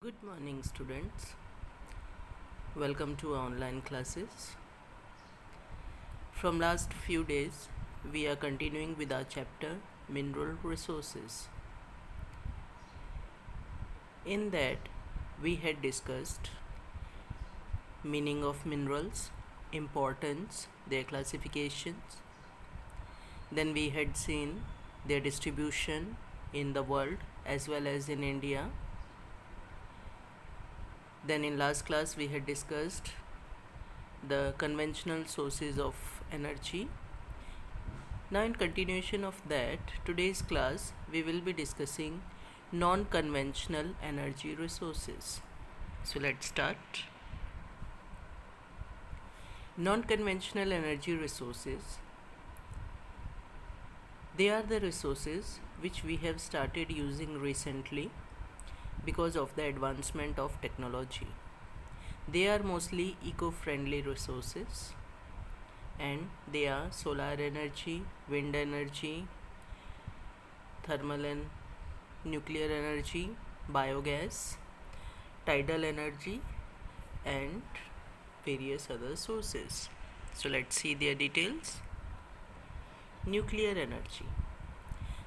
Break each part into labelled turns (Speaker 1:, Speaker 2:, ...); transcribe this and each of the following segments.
Speaker 1: Good morning, students. Welcome to our online classes. From last few days, we are continuing with our chapter Mineral Resources. In that, we had discussed meaning of minerals, importance, their classifications. Then we had seen their distribution in the world as well as in India. Then in last class we had discussed the conventional sources of energy. Now in continuation of that, today's class we will be discussing non-conventional energy resources. So let's start. Non-conventional energy resources, they are the resources which we have started using recently because of the advancement of technology. They are mostly eco-friendly resources and they are solar energy, wind energy, thermal and nuclear energy, biogas, tidal energy and various other sources. So let's see their details. Nuclear energy.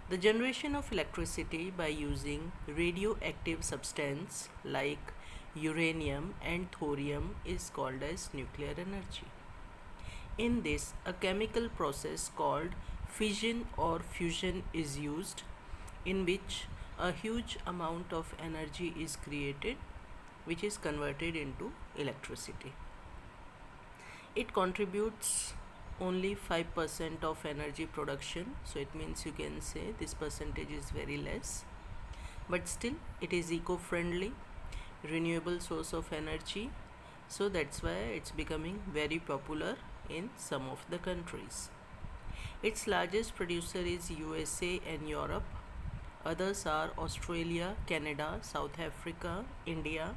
Speaker 1: The generation of electricity by using radioactive substance like uranium and thorium is called as nuclear energy. In this, a chemical process called fission or fusion is used, in which a huge amount of energy is created, which is converted into electricity. It contributes only 5% of energy production, so it means you can say this percentage is very less, but still it is eco-friendly, renewable source of energy, so that's why it's becoming very popular in some of the countries. Its largest producer is USA and Europe. Others are Australia, Canada, South Africa, India.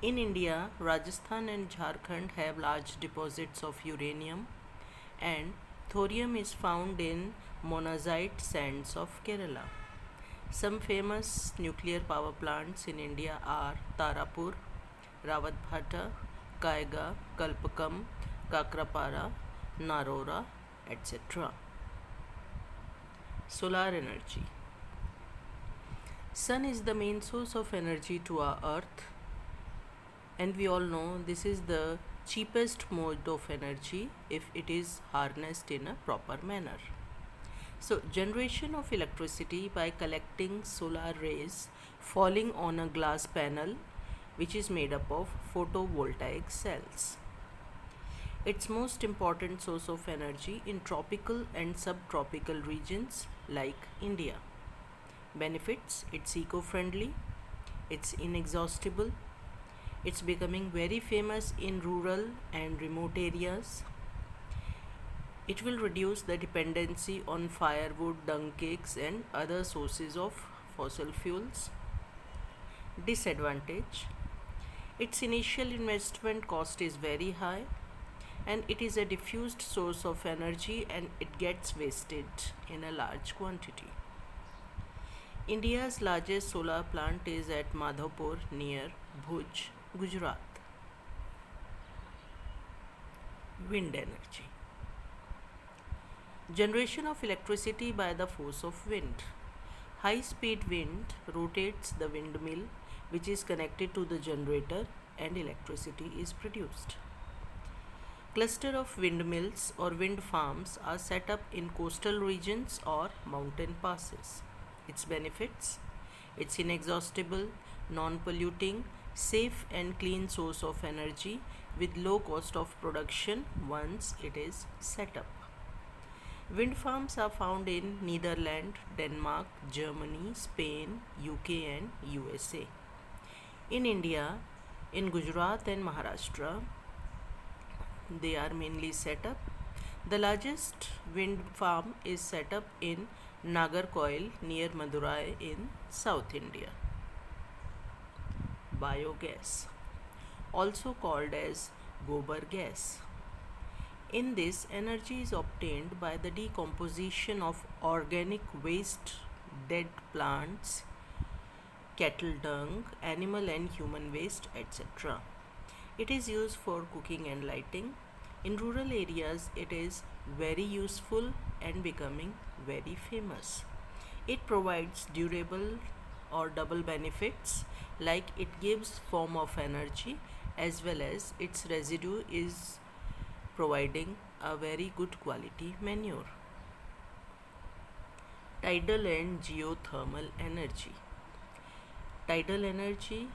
Speaker 1: In India, Rajasthan and Jharkhand have large deposits of uranium, and thorium is found in monazite sands of Kerala. Some famous nuclear power plants in India are Tarapur, Rawatbhata, Kaiga, Kalpakam, Kakrapara, Narora, etc. Solar energy. Sun is the main source of energy to our earth, and we all know this is the cheapest mode of energy if it is harnessed in a proper manner. So, generation of electricity by collecting solar rays falling on a glass panel which is made up of photovoltaic cells. Its most important source of energy in tropical and subtropical regions like India. Benefits: it's eco-friendly, it's inexhaustible, it's becoming very famous in rural and remote areas. It will reduce the dependency on firewood, dung cakes and other sources of fossil fuels. Disadvantage: its initial investment cost is very high, and it is a diffused source of energy and it gets wasted in a large quantity. India's largest solar plant is at Madhopur near Bhuj, Gujarat. Wind energy. Generation of electricity by the force of wind. High speed wind rotates the windmill which is connected to the generator and electricity is produced. Cluster of windmills or wind farms are set up in coastal regions or mountain passes. Its benefits: it's inexhaustible, non-polluting, safe and clean source of energy with low cost of production once it is set up. Wind farms are found in Netherlands, Denmark, Germany, Spain, UK and USA. In India, in Gujarat and Maharashtra, they are mainly set up. The largest wind farm is set up in Nagarcoil near Madurai in South India. Biogas, also called as gobar gas. In this, energy is obtained by the decomposition of organic waste, dead plants, cattle dung, animal and human waste, etc. It is used for cooking and lighting. In rural areas, it is very useful and becoming very famous. It provides durable or double benefits, like it gives form of energy as well as its residue is providing a very good quality manure. Tidal and geothermal energy. Tidal energy,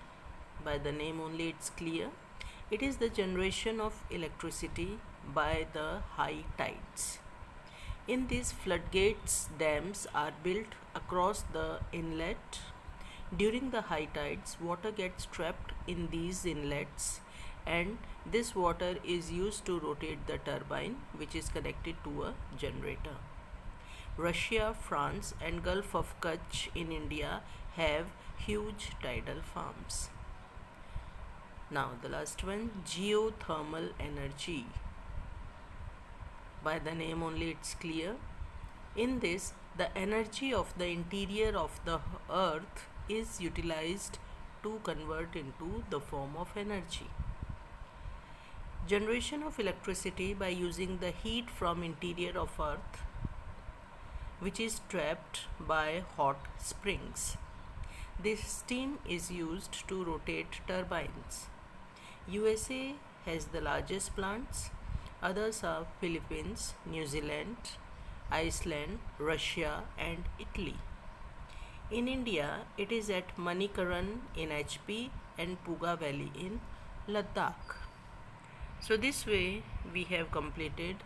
Speaker 1: by the name only it's clear, it is the generation of electricity by the high tides. In these floodgates, dams are built across the inlet. During the high tides, water gets trapped in these inlets, and this water is used to rotate the turbine, which is connected to a generator. Russia, France, and Gulf of Kutch in India have huge tidal farms. Now, the last one, geothermal energy. By the name only it's clear. In this, the energy of the interior of the earth is utilized to convert into the form of energy. Generation of electricity by using the heat from interior of earth, which is trapped by hot springs. This steam is used to rotate turbines. USA has the largest plants. Others are Philippines, New Zealand, Iceland, Russia, and Italy. In India, it is at Manikaran in HP and Puga Valley in Ladakh. So this way we have completed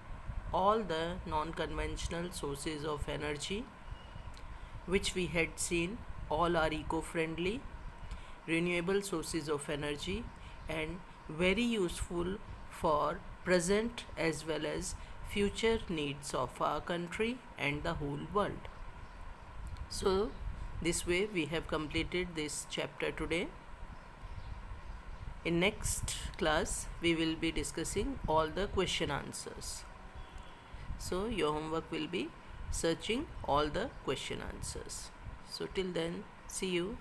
Speaker 1: all the non-conventional sources of energy which we had seen. All are eco-friendly, renewable sources of energy and very useful for present as well as future needs of our country and the whole world. So this way we have completed this chapter today. In next class we will be discussing all the question answers. So your homework will be searching all the question answers. So till then, see you.